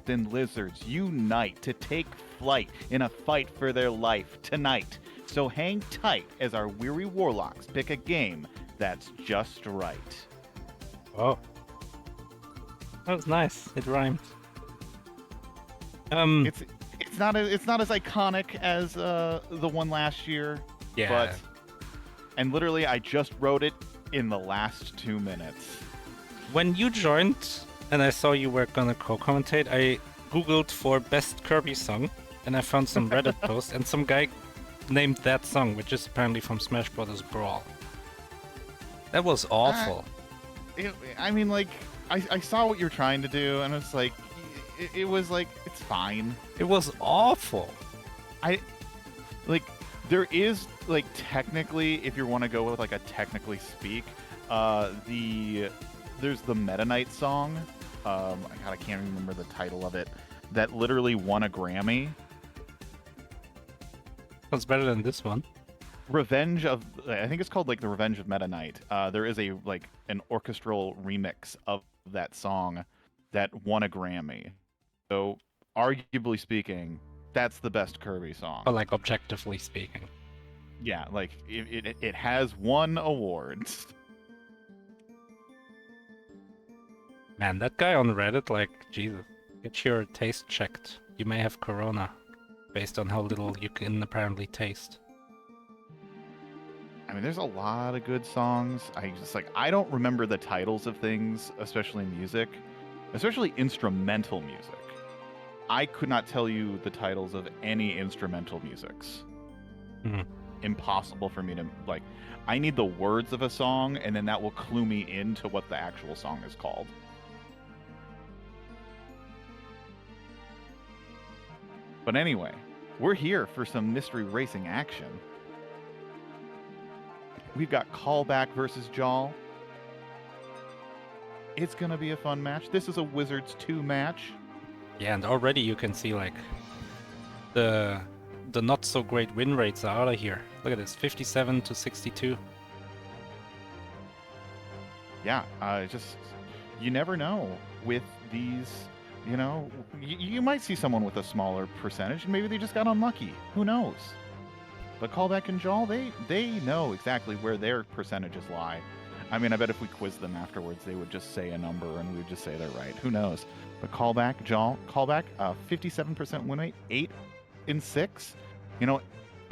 and lizards unite to take flight in a fight for their life tonight. So hang tight as our weary warlocks pick a game that's just right. Oh, that was nice. It rhymed. Um, It's not as iconic as the one last year, yeah. but and literally I just wrote it in the last 2 minutes. When you joined and I saw you were gonna co-commentate, I googled for best Kirby song and I found some Reddit posts and some guy named that song, which is apparently from Smash Bros. Brawl. That was awful. I mean, like, I saw what you're trying to do, and it's like, it was like, it's fine. It was awful. There is, like, technically, if you want to go with, like, a technically speak, there's the Meta Knight song, I can't remember the title of it, that literally won a Grammy. That's better than this one. I think it's called, like, the Revenge of Meta Knight. There is an orchestral remix of that song that won a Grammy. So, arguably speaking, that's the best Kirby song. But, like, objectively speaking. Yeah, like, it has won awards. Man, that guy on Reddit, like, Jesus, get your taste checked. You may have corona, based on how little you can apparently taste. I mean, there's a lot of good songs. I don't remember the titles of things, especially music, especially instrumental music. I could not tell you the titles of any instrumental musics. Mm-hmm. Impossible for me to, like, I need the words of a song, and then that will clue me into what the actual song is called. But anyway, we're here for some mystery racing action. We've got Callback versus Jaw. It's going to be a fun match. This is a Wizards 2 match. Yeah, and already you can see, like, the not so great win rates are out of here. Look at this, 57 to 62. Yeah, you never know with these, you know, you might see someone with a smaller percentage, and maybe they just got unlucky. Who knows? But Callback and Jaw, they know exactly where their percentages lie. I mean, I bet if we quizzed them afterwards, they would just say a number and we would just say they're right. Who knows? But Callback, 57% win rate, 8 in 6. You know,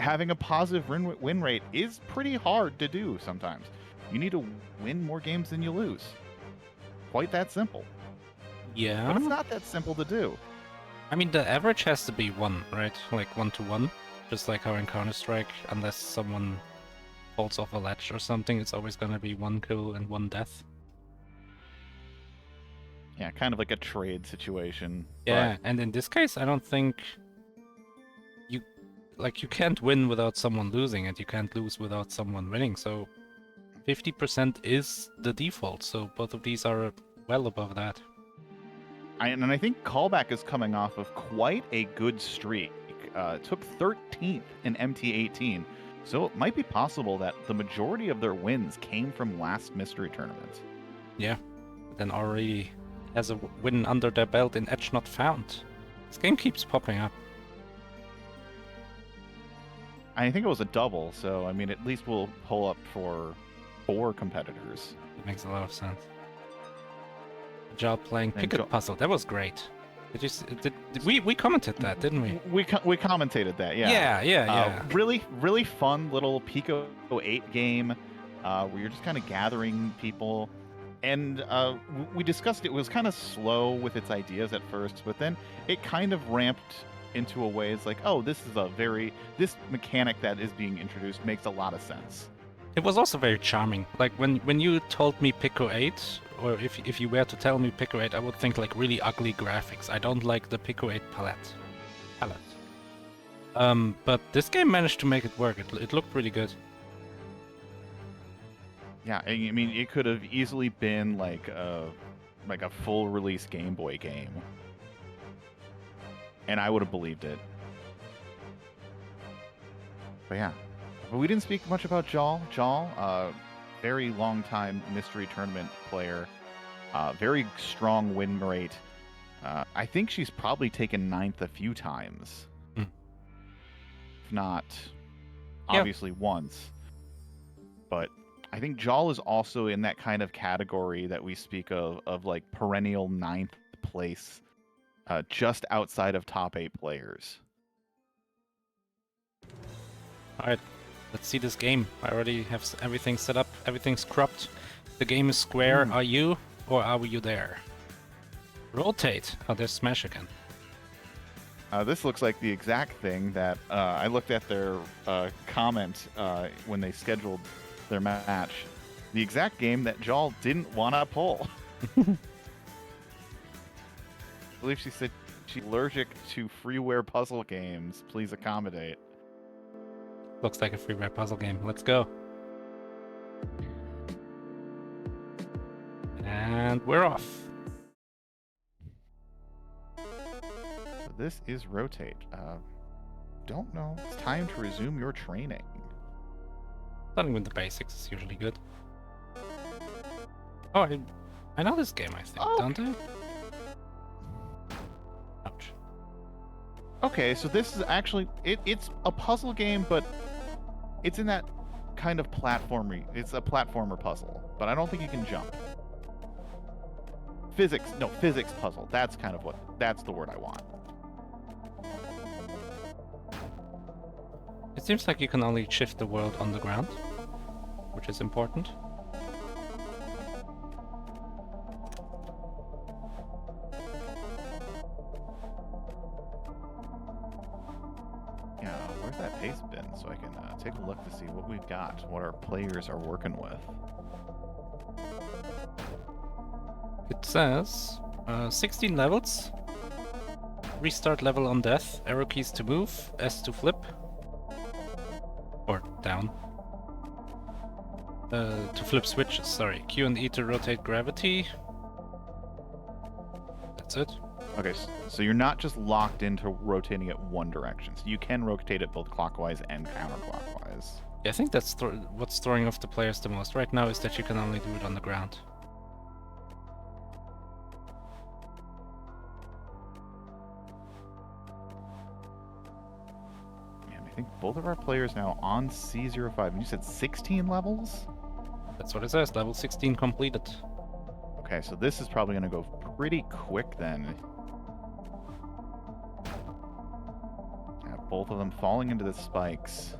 having a positive win rate is pretty hard to do sometimes. You need to win more games than you lose. Quite that simple. Yeah. But it's not that simple to do. I mean, the average has to be 1, right? Like 1-to-1. Just like how in Counter-Strike, unless someone falls off a ledge or something, it's always gonna be 1 kill and 1 death. Yeah, kind of like a trade situation. Yeah, and in this case, I don't think you can't win without someone losing, and you can't lose without someone winning. So 50% is the default. So both of these are well above that. And I think Callback is coming off of quite a good streak. Took 13th in MT18, so it might be possible that the majority of their wins came from last mystery tournament. Yeah, then already has a win under their belt in Edge Not Found. This game keeps popping up. I think it was a double, so I mean, at least we'll pull up for 4 competitors. It makes a lot of sense. Good job playing Picket Puzzle. That was great. We commented that, didn't we? We commentated that, yeah. Yeah. Really fun little Pico 8 game where you're just kind of gathering people. And we discussed it was kind of slow with its ideas at first, but then it kind of ramped into a way. It's like, oh, this mechanic that is being introduced makes a lot of sense. It was also very charming. Like when you told me Pico 8, or if you were to tell me Pico 8, I would think like really ugly graphics. I don't like the Pico 8 palette. But this game managed to make it work. It looked pretty good. Yeah, I mean, it could have easily been like a full release Game Boy game, and I would have believed it. But yeah, but we didn't speak much about Jaw. Jaw, very long time mystery tournament player, very strong win rate. I think she's probably taken ninth a few times. Hmm. If not, Yeah. obviously once. But I think Jal is also in that kind of category that we speak of like perennial ninth place, just outside of top 8 players. Alright, let's see this game. I already have everything set up, everything's cropped. The game is square. Are you, or are you there? Rotate. Oh, there's Smash again. This looks like the exact thing that I looked at their comment when they scheduled their match. The exact game that Jal didn't want to pull. I believe she said she's allergic to freeware puzzle games. Please accommodate. Looks like a freeware puzzle game. Let's go. And we're off. So this is Rotate. Don't know. It's time to resume your training. Starting with the basics is usually good. Oh, I know this game, I think, don't I? Ouch. Okay, so this is actually it's a puzzle game, but it's in that kind of platformy. It's a platformer puzzle, but I don't think you can jump. Physics puzzle. That's the word I want. It seems like you can only shift the world on the ground, which is important. Yeah, where's that paste bin so I can take a look to see what we've got, what our players are working with. It says 16 levels. Restart level on death. Arrow keys to move. S to flip. Or down. To flip switches, sorry. Q and E to rotate gravity. That's it. Okay, so you're not just locked into rotating it one direction. So you can rotate it both clockwise and counterclockwise. Yeah, I think that's what's throwing off the players the most right now is that you can only do it on the ground. I think both of our players now on C05. And you said 16 levels? That's what it says, level 16 completed. Okay, so this is probably going to go pretty quick then. Yeah, both of them falling into the spikes.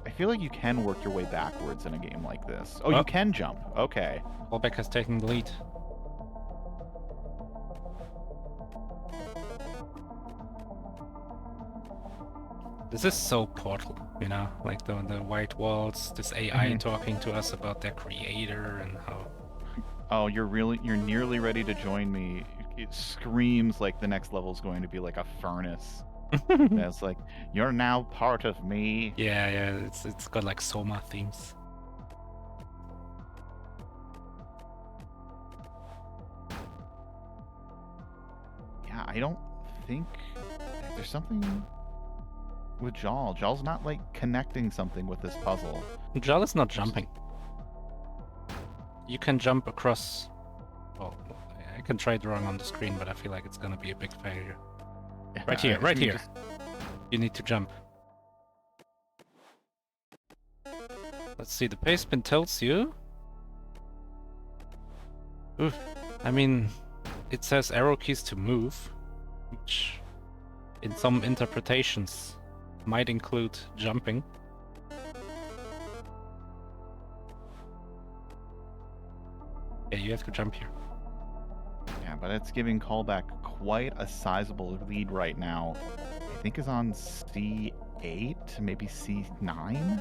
I feel like you can work your way backwards in a game like this. Oh, you can jump. Okay. Callback has taken the lead. This is so Portal, you know, like the white walls, this AI talking to us about their creator and how. Oh, you're nearly ready to join me. It screams like the next level is going to be like a furnace. That's like, you're now part of me. Yeah, it's got like Soma themes. Yeah, I don't think there's something with Jal. Jal's not like connecting something with this puzzle. Jal is not jumping. You can jump across. Well, I can try drawing on the screen, but I feel like it's gonna be a big failure. Right here, right here. You need to jump. Let's see, the paste bin tells you. Ooh, I mean, it says arrow keys to move, which in some interpretations might include jumping. Yeah, you have to jump here. Yeah, but it's giving Callback quite a sizable lead right now. I think is on C8, maybe C9?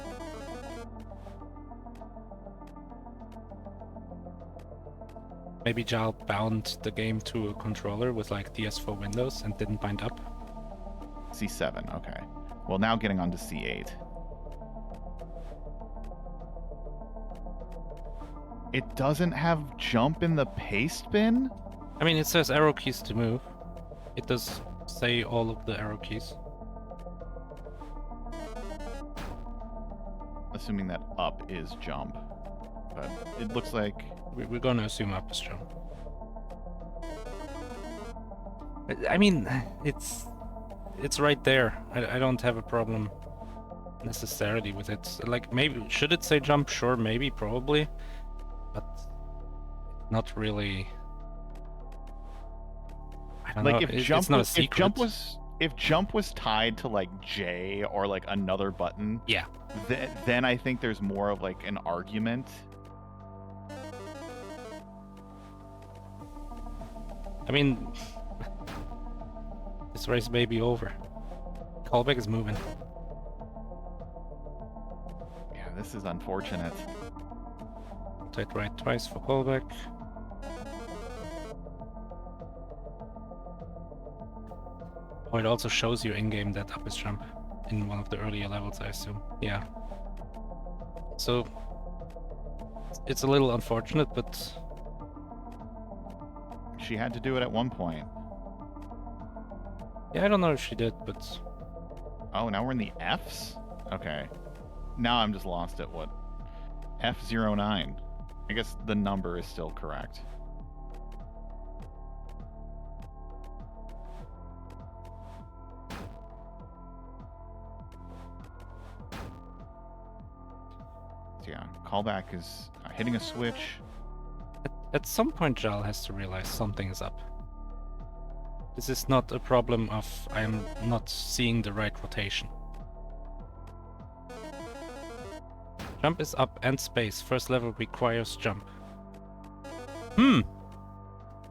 Maybe Jal bound the game to a controller with like DS4 Windows and didn't bind up. C7, okay. Well, now getting on to C8. It doesn't have jump in the paste bin? I mean, it says arrow keys to move. It does say all of the arrow keys. Assuming that up is jump. but it looks like We're gonna assume up is jump. I mean, it's right there. I don't have a problem necessarily with it. Like, maybe should it say jump? Sure, maybe, probably, but not really. I don't like know. It's not a secret. if jump was tied to like J or like another button, Yeah. then I think there's more of like an argument. I mean, this race may be over. Callback is moving. Yeah, this is unfortunate. Rotate right twice for callback. Oh, it also shows you in-game that up is jump in one of the earlier levels, I assume. Yeah. So it's a little unfortunate, but She had to do it at one point. yeah, I don't know if she did, but Oh, now we're in the Fs? Okay. Now I'm just lost at what? F09. I guess the number is still correct. So yeah, callback is hitting a switch. at some point Jal has to realize something is up. This is not a problem of I am not seeing the right rotation. Jump is up and space. First level requires jump.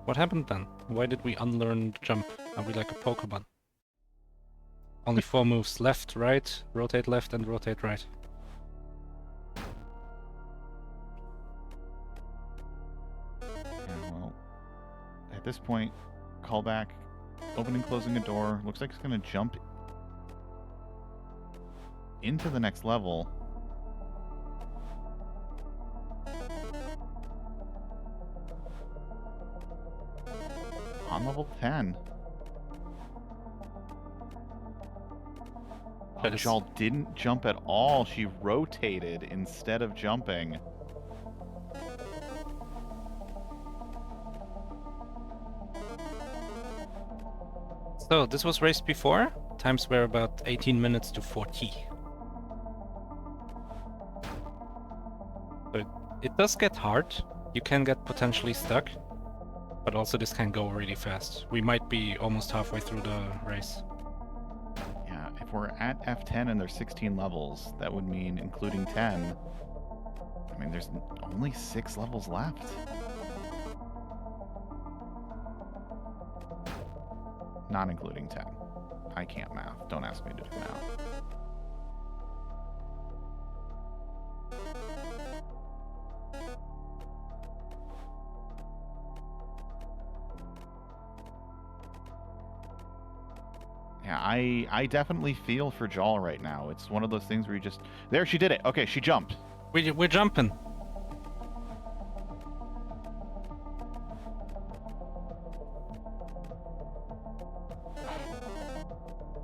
What happened then? Why did we unlearn jump? Are we like a Pokemon? Only 4 moves. Left, right, rotate left, and rotate right. Yeah, well, at this point, callback, opening, closing a door. Looks like it's going to jump into the next level. On level 10. That is- Jal didn't jump at all. She rotated instead of jumping. So, this was raced before. Times were about 18 minutes to 40. So it does get hard. You can get potentially stuck. But also this can go really fast. We might be almost halfway through the race. Yeah, if we're at F10 and there's 16 levels, that would mean, including 10, I mean, there's only 6 levels left. Not including 10. I can't math. Don't ask me to do math. Yeah, I definitely feel for Jal right now. It's one of those things where you just... There, she did it. Okay, she jumped. We're jumping.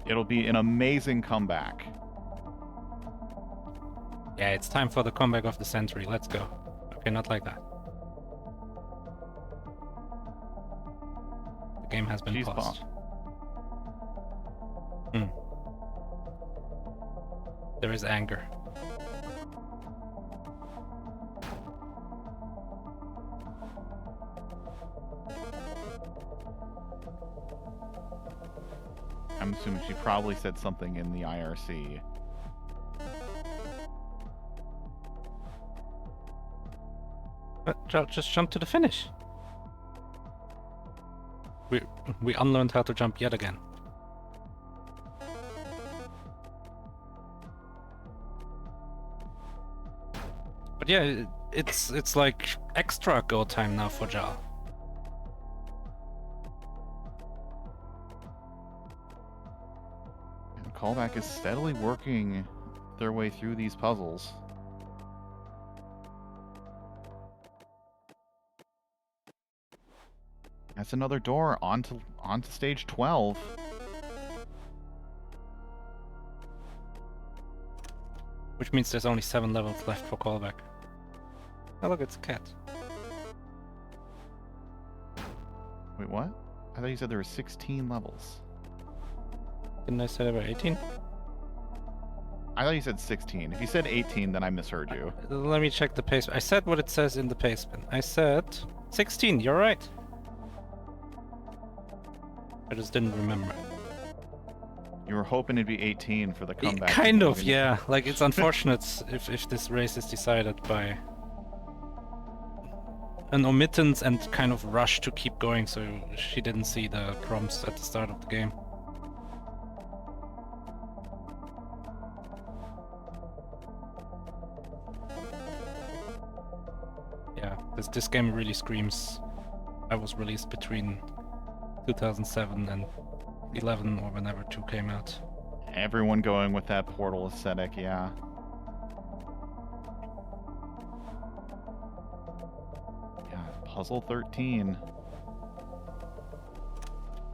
It'll be an amazing comeback. Yeah, it's time for the comeback of the century. Let's go. Okay, not like that. The game has been She's paused. There is anger. I'm assuming she probably said something in the IRC. Just jump to the finish. We unlearned how to jump yet again. But yeah, it's like extra go time now for Jal. And callback is steadily working their way through these puzzles. That's another door onto stage 12. Which means there's only 7 levels left for callback. Oh look, it's a cat. Wait, what? I thought you said there were 16 levels. Didn't I say there were 18? I thought you said 16. If you said 18, then I misheard you. Let me check the pace. I said what it says in the pastebin. I said 16, you're right. I just didn't remember. You were hoping it'd be 18 for the comeback. Kind of, yeah. Like, it's unfortunate if this race is decided by an omittance and kind of rush to keep going, so she didn't see the prompts at the start of the game. Yeah, this game really screams. I was released between 2007 and 11 or whenever 2 came out. Everyone going with that Portal aesthetic, yeah. Yeah, Puzzle 13.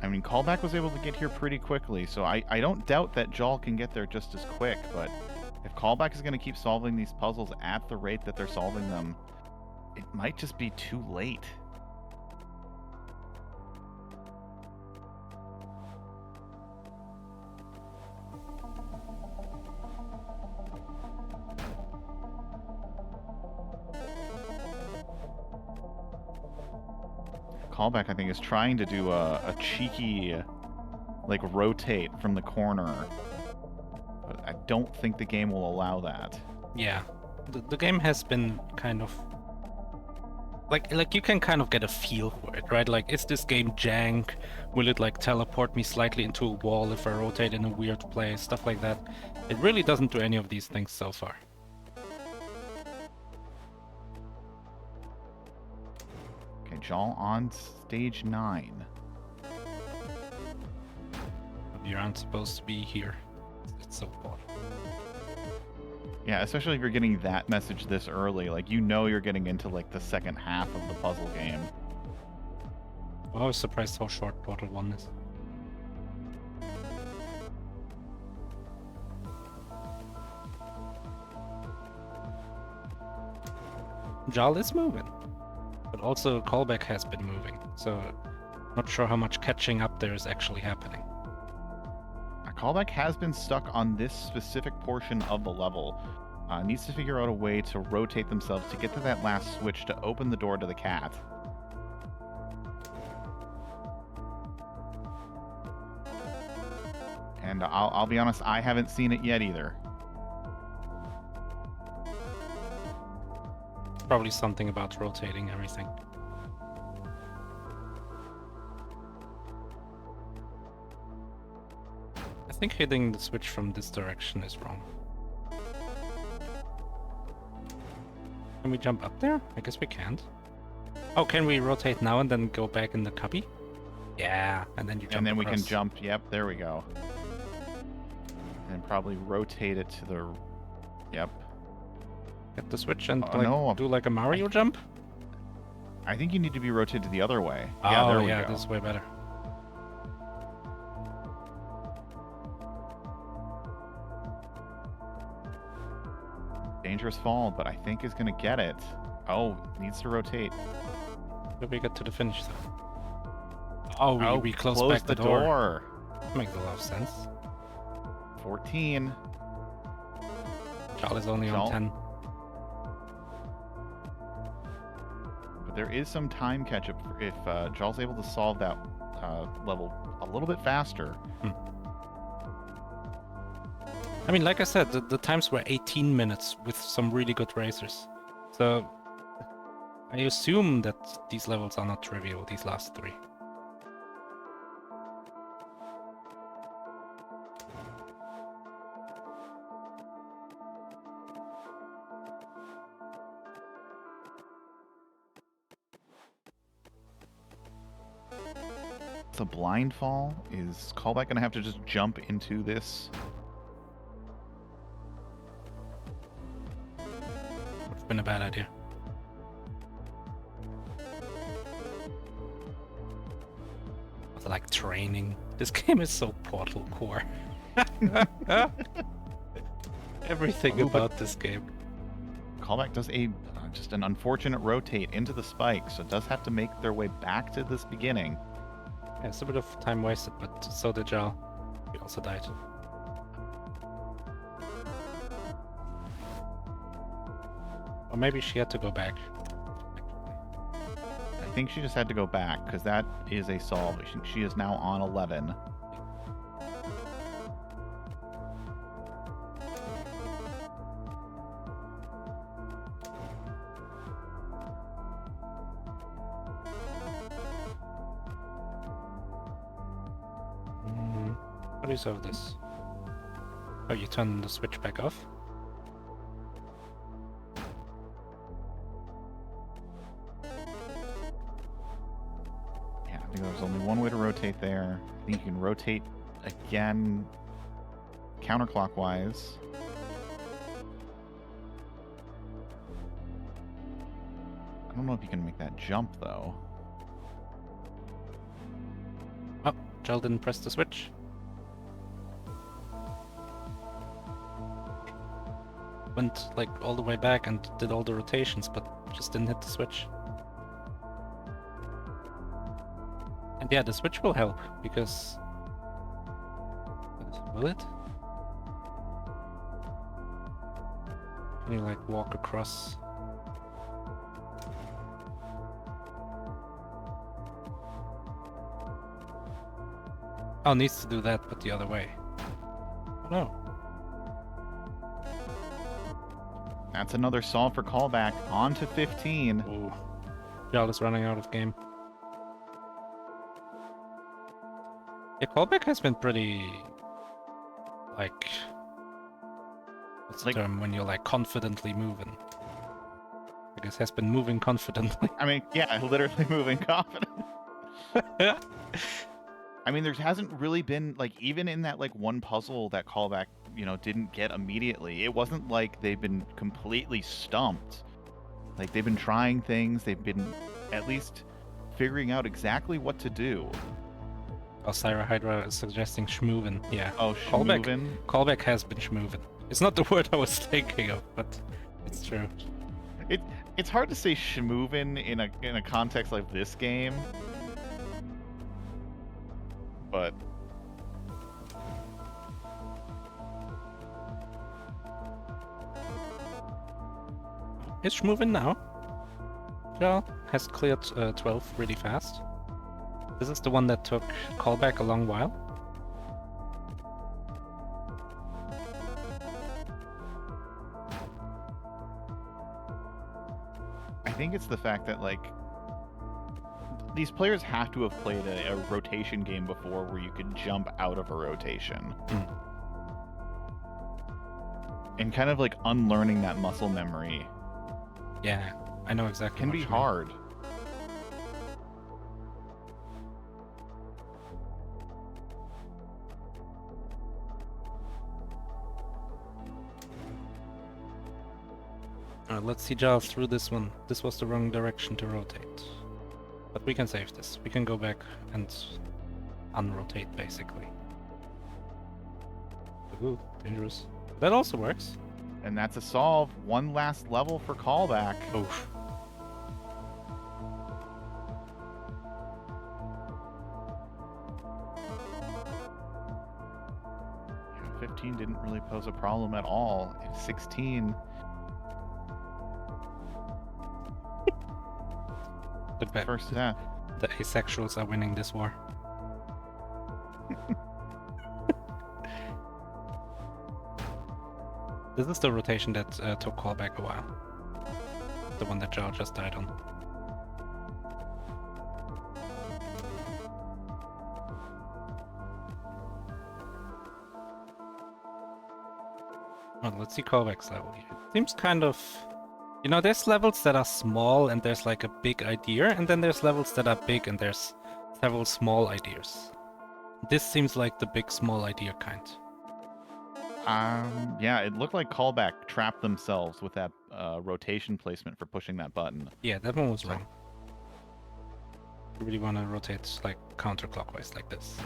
I mean, Callback was able to get here pretty quickly, so I don't doubt that Jal can get there just as quick, but if Callback is going to keep solving these puzzles at the rate that they're solving them, it might just be too late. Callback, I think, is trying to do a cheeky, like, rotate from the corner. But I don't think the game will allow that. Yeah, the game has been kind of like you can kind of get a feel for it, right? Like, is this game jank? Will it like teleport me slightly into a wall if I rotate in a weird place? Stuff like that. It really doesn't do any of these things so far. Okay, Jal on stage 9. You aren't supposed to be here. It's so boring. Yeah, especially if you're getting that message this early. Like, you know you're getting into, like, the second half of the puzzle game. Well, I was surprised how short Portal 1 is. Jal is moving, but also Callback has been moving, so not sure how much catching up there is actually happening. Callback has been stuck on this specific portion of the level. Needs to figure out a way to rotate themselves to get to that last switch to open the door to the cat. And I'll be honest, I haven't seen it yet either. Probably something about rotating everything. I think hitting the switch from this direction is wrong. Can we jump up there? I guess we can't. Oh, can we rotate now and then go back in the cubby? Yeah, and then you jump And then we across. can jump. Yep, there we go. And probably rotate it to the... Yep. Get the switch and no, do like a Mario jump? I think you need to be rotated the other way. Oh, Yeah, there we yeah, go. this is way better. Dangerous fall, but I think is going to get it. Oh, needs to rotate. Did we get to the finish though? Oh, we closed close back the door. Makes a lot of sense. 14. Jal is only Jal. on 10. But there is some time catch-up if Jal's able to solve that level a little bit faster. I mean, like I said, the times were 18 minutes with some really good racers. So I assume that these levels are not trivial, these last 3. The blind fall, is Callback going to have to just jump into this? Would have been a bad idea. It's like training. This game is so Portal core. Everything Oh, but- about this game. Callback does a just an unfortunate rotate into the spike, so it does have to make their way back to this beginning. Yeah, it's a bit of time wasted, but so did Jal. He also died. Or maybe she had to go back. I think she just had to go back because that is a solve. She is now on 11. How do you solve this? Oh, you turn the switch back off? Yeah, I think there's only one way to rotate there. I think you can rotate again counterclockwise. I don't know if you can make that jump though. Oh, Jal didn't press the switch. Went like all the way back and did all the rotations, but just didn't hit the switch. And yeah, the switch will help because... Will it? Can you like walk across? Oh, needs to do that, but the other way. Oh no. That's another solve for Callback. On to 15. Ooh. Jal is running out of game. Yeah, Callback has been pretty... like... What's the term when you're like confidently moving? I guess has been moving confidently. I mean, yeah, literally moving confident. I mean, there hasn't really been, like, even in that, like, one puzzle that Callback, you know, didn't get immediately, it wasn't like they've been completely stumped. Like, they've been trying things, they've been at least figuring out exactly what to do. Oh, Syra Hydra is suggesting schmoovin. Yeah. Oh, schmoovin? Callback has been schmoovin. It's not the word I was thinking of, but it's true. It's hard to say schmoovin in a context like this game. But is schmoovin now? Jal has cleared 12 really fast. This is the one that took Callback a long while. I think it's the fact that, like, these players have to have played a rotation game before where you could jump out of a rotation. And kind of like unlearning that muscle memory. Yeah, I know exactly. Can be hard. Alright, let's see Jal through this one. This was the wrong direction to rotate. But we can save this. We can go back and unrotate, basically. Ooh, dangerous. That also works. And that's a solve. One last level for Callback. Oof. Yeah, 15 didn't really pose a problem at all. 16... The first death. The asexuals are winning this war. This is the rotation that took Callback a while. The one that Jal just died on. Well, let's see Callback's level here. Seems kind of... You know, there's levels that are small and there's like a big idea, and then there's levels that are big and there's several small ideas. This seems like the big small idea kind. Yeah, it looked like Callback trapped themselves with that rotation placement for pushing that button. Yeah, that one was wrong. You really want to rotate like counterclockwise like this.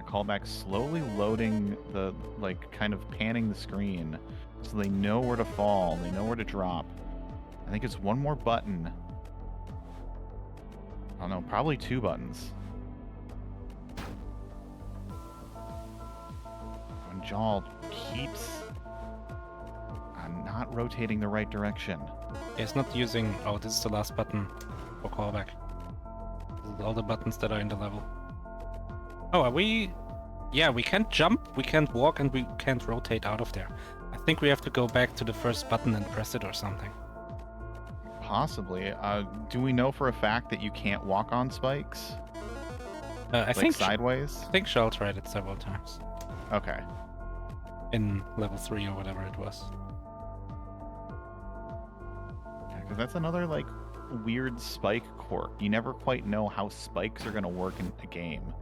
Callback slowly loading the, like, kind of panning the screen so they know where to fall, they know where to drop. I think it's one more button. Oh no, probably 2 buttons. When Jal keeps not rotating the right direction. It's not using... Oh, this is the last button for callback. This is all the buttons that are in the level. Oh, are we... Yeah, we can't jump, we can't walk, and we can't rotate out of there. I think we have to go back to the first button and press it or something. Possibly. Do we know for a fact that you can't walk on spikes? I think sideways? I think Shell tried it several times. Okay. In level 3 or whatever it was. Because that's another, like, weird spike quirk. You never quite know how spikes are going to work in a game.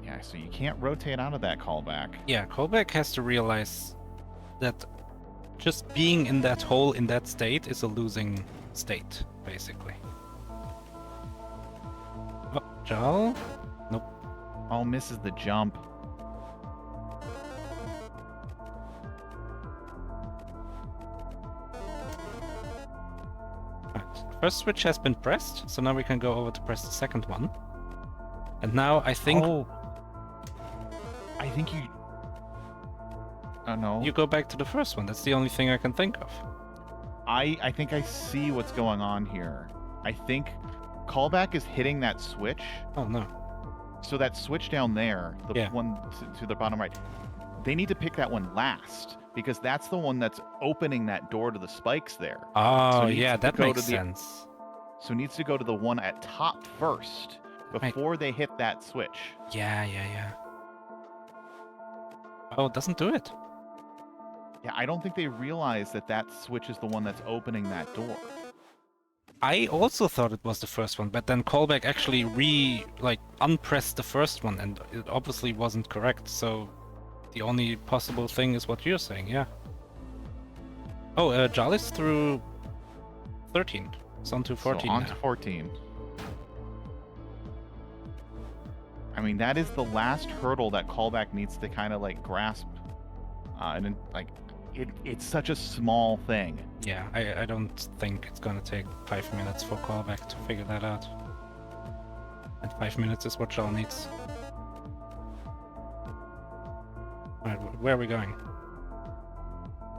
Yeah, so you can't rotate out of that callback. Yeah, callback has to realize that just being in that hole in that state is a losing state, basically. Oh, Jal? Nope. All misses the jump. Right. First switch has been pressed, so now we can go over to press the second one. And now I think... Oh. I think you... Oh, no. You go back to the first one. That's the only thing I can think of. I think I see what's going on here. I think callback is hitting that switch. Oh, no. So that switch down there, the one to the bottom right, they need to pick that one last because that's the one that's opening that door to the spikes there. Oh, yeah, that makes sense. So it needs to go to the one at top first before they hit that switch. Yeah, yeah, yeah. Oh, it doesn't do it. Yeah, I don't think they realize that that switch is the one that's opening that door. I also thought it was the first one, but then callback actually unpressed the first one, and it obviously wasn't correct, so the only possible thing is what you're saying, yeah. Oh, Jal is through 13. It's on to 14 so on now. to 14. I mean, that is the last hurdle that callback needs to kind of, like, grasp. And then, like, it's such a small thing. Yeah, I don't think it's gonna take 5 minutes for callback to figure that out. And 5 minutes is what Jal needs. Alright, where are we going?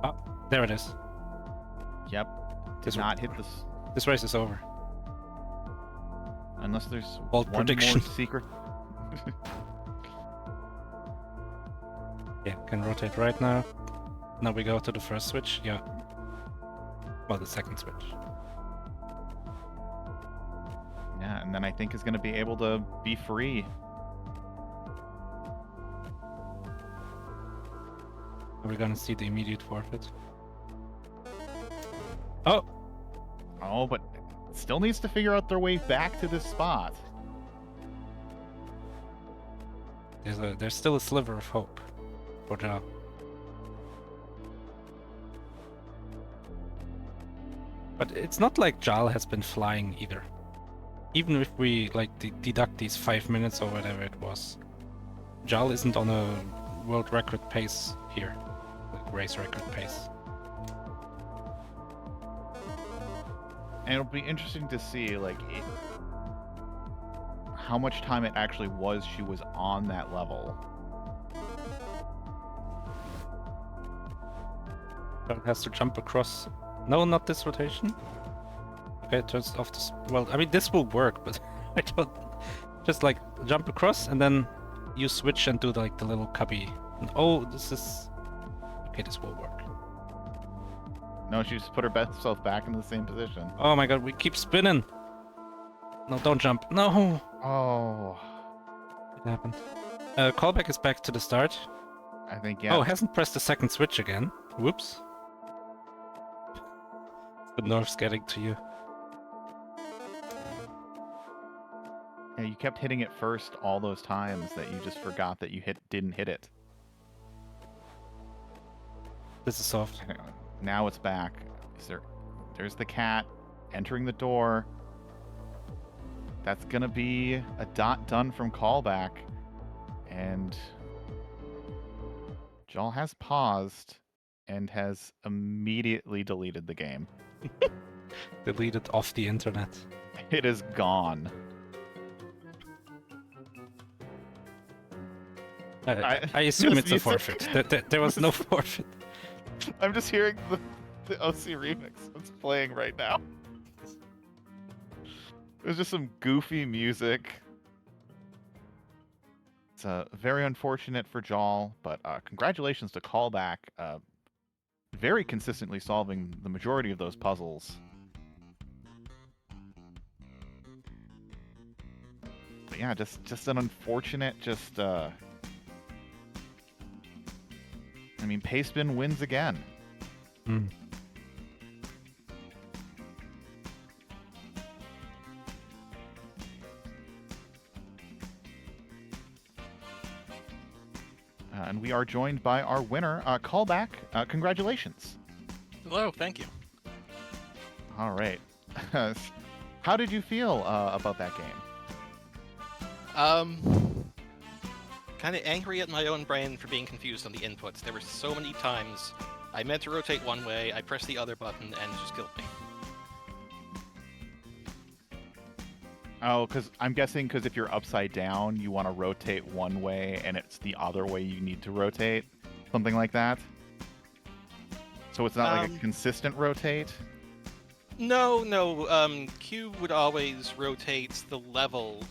Oh, there it is. Yep. Did not hit this. This race is over. Unless there's Bold one prediction. more secret. Yeah, can rotate right now. Now we go to the first switch, yeah. Well, the second switch. Yeah, and then I think is going to be able to be free. Are we gonna see the immediate forfeit? Oh! Oh, but still needs to figure out their way back to this spot. There's still a sliver of hope for Jal. But it's not like Jal has been flying either. Even if we deduct these 5 minutes or whatever it was, Jal isn't on a world record pace here, like race record pace. And it'll be interesting to see, like, how much time it actually was she was on that level. Jal has to jump across. No, not this rotation. Okay, it turns off this. Well, I mean, this will work, but I don't. Just like jump across and then you switch and do like the little cubby. And, oh, this is. Okay, this will work. No, she just put herself back into the same position. Oh my god, we keep spinning. No, don't jump. No. Oh. What happened? Callback is back to the start. I think, yeah. Oh, hasn't pressed the second switch again. Whoops. The nerves getting to you. Yeah, you kept hitting it first all those times that you just forgot that you didn't hit it. This is soft. Now it's back. There's the cat entering the door. That's gonna be a dot done from Callback. And Jal has paused and has immediately deleted the game. Deleted off the internet. It is gone. I assume this it's a music- forfeit. There was no forfeit. I'm just hearing the OC remix. It's playing right now. There's just some goofy music. It's very unfortunate for Jal, but congratulations to Callback. Very consistently solving the majority of those puzzles. But yeah, just an unfortunate, I mean, Pastebin wins again. Mm. And we are joined by our winner, Callback. Congratulations. Hello, thank you. All right. How did you feel about that game? Kind of angry at my own brain for being confused on the inputs. There were so many times I meant to rotate one way, I pressed the other button, and it just killed me. Oh, I'm guessing because if you're upside down, you want to rotate one way, and it's the other way you need to rotate, something like that. So it's not like a consistent rotate. No. Q would always rotate the level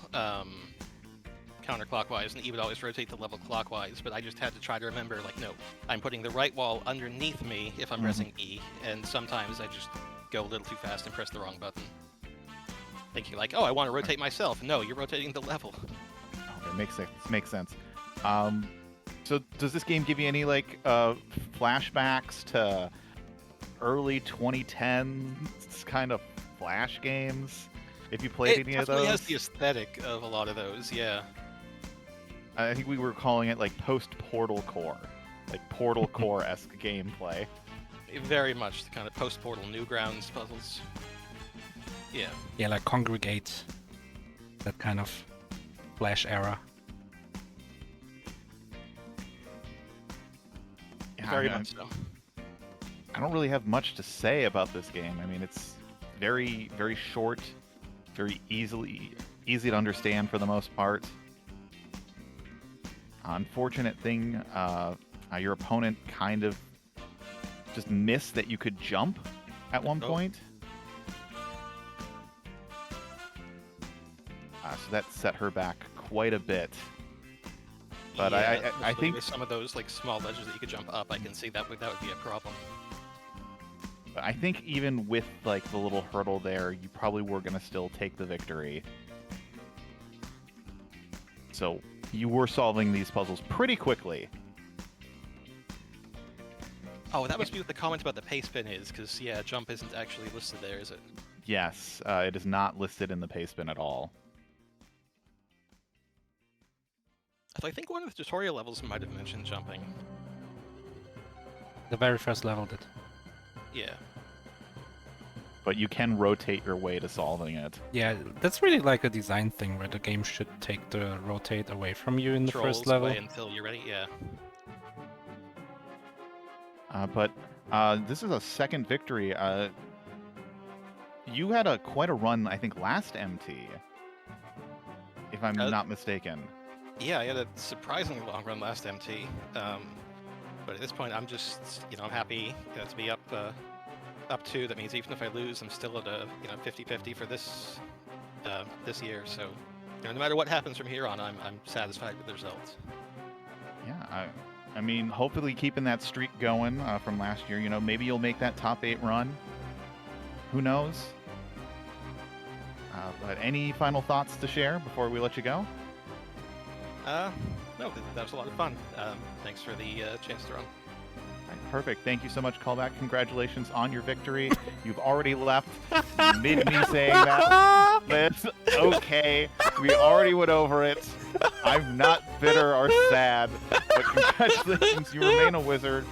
counterclockwise, and E would always rotate the level clockwise, but I just had to try to remember, like, no, I'm putting the right wall underneath me if I'm pressing E, and sometimes I just go a little too fast and press the wrong button. Thinking like, oh, I want to rotate myself. No, you're rotating the level. Okay, makes sense. So does this game give you any, like, flashbacks to early 2010s kind of Flash games? If you played any of those? It definitely has the aesthetic of a lot of those, yeah. I think we were calling it like post-Portal Core, like Portal Core-esque gameplay. Very much the kind of post-Portal Newgrounds puzzles. Yeah. Yeah, like Congregate. That kind of Flash era. Yeah, Very much so. I don't really have much to say about this game. I mean, it's very, very short, very easy to understand for the most part. Unfortunate thing, your opponent kind of just missed that you could jump at one point. So that set her back quite a bit. But yeah, I think with some of those like small ledges that you could jump up, I can see that would be a problem. But I think even with like the little hurdle there, you probably were gonna still take the victory. So you were solving these puzzles pretty quickly. Oh, that must be what the comment about the pace bin is, because yeah, jump isn't actually listed there, is it? Yes, it is not listed in the pace bin at all. I think one of the tutorial levels might have mentioned jumping. The very first level did. Yeah. But you can rotate your way to solving it. Yeah, that's really like a design thing where the game should take the rotate away from you in the first level. Away until you're ready, yeah. But this is a second victory. You had quite a run, I think, last MT, if I'm not mistaken. Yeah, I had a surprisingly long run last MT. But at this point, I'm just, I'm happy to be up 2. That means even if I lose, I'm still at a 50-50 for this year. So no matter what happens from here on, I'm satisfied with the results. Yeah, I mean, hopefully keeping that streak going from last year. Maybe you'll make that top 8 run. Who knows? But any final thoughts to share before we let you go? No, that was a lot of fun. Thanks for the chance to run. Perfect. Thank you so much, Callback. Congratulations on your victory. You've already left mid me saying that. That's okay. We already went over it. I'm not bitter or sad, but congratulations. You remain a wizard.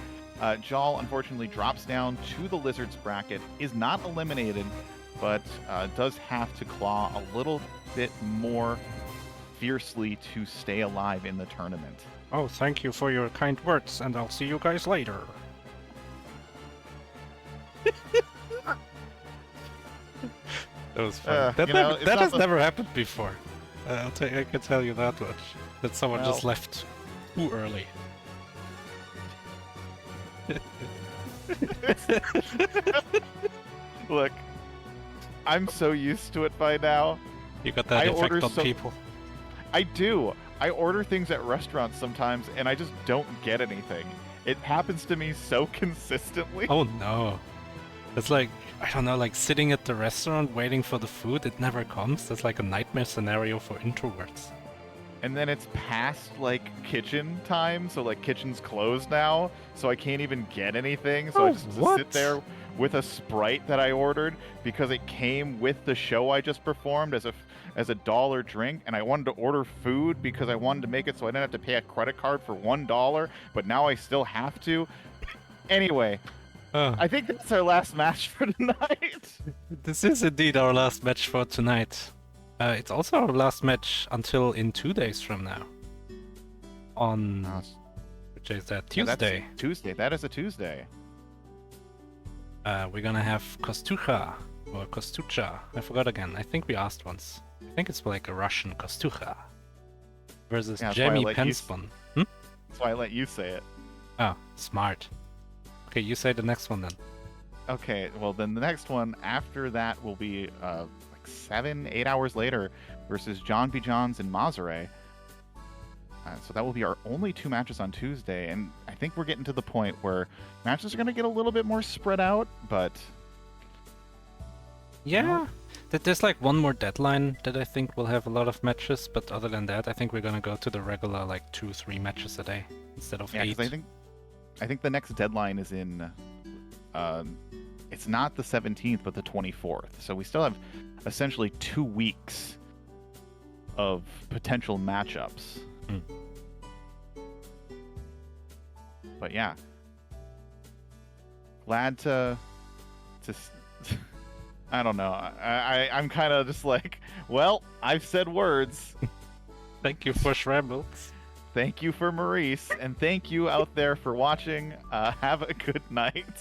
Jal unfortunately drops down to the Lizards bracket, is not eliminated, but does have to claw a little bit more fiercely to stay alive in the tournament. Oh, thank you for your kind words, and I'll see you guys later. That was fun. That has never happened before. I can tell you that much. That someone just left too early. Look, I'm so used to it by now. You got that effect on people. I do. I order things at restaurants sometimes, and I just don't get anything. It happens to me so consistently. Oh no. It's like, I don't know, like sitting at the restaurant waiting for the food, it never comes. That's like a nightmare scenario for introverts. And then it's past, like, kitchen time, so, like, kitchen's closed now, so I can't even get anything. So I just sit there with a Sprite that I ordered because it came with the show I just performed as a $1 drink, and I wanted to order food because I wanted to make it so I didn't have to pay a credit card for $1, but now I still have to. Anyway, I think that's our last match for tonight. This is indeed our last match for tonight. It's also our last match until in 2 days from now. On which is that Tuesday. Yeah, Tuesday. That is a Tuesday. We're gonna have Kostucha or Kostucha. I forgot again. I think we asked once. I think it's like a Russian Kostucha versus Jamie Penspon. That's why I let you say it. Oh, smart. Okay, you say the next one then. Okay, well then the next one after that will be 7-8 hours later versus John B. Johns and Mazare. So that will be our only 2 matches on Tuesday, and I think we're getting to the point where matches are going to get a little bit more spread out, but... Yeah, there's like one more deadline that I think will have a lot of matches, but other than that, I think we're going to go to the regular like 2-3 matches a day instead of 8. I think the next deadline is in... it's not the 17th, but the 24th. So we still have essentially 2 weeks of potential matchups. But yeah, glad to I don't know. I'm kind of just like, well, I've said words. Thank you for Shrambles. Thank you for Maurice, and thank you out there for watching. Have a good night.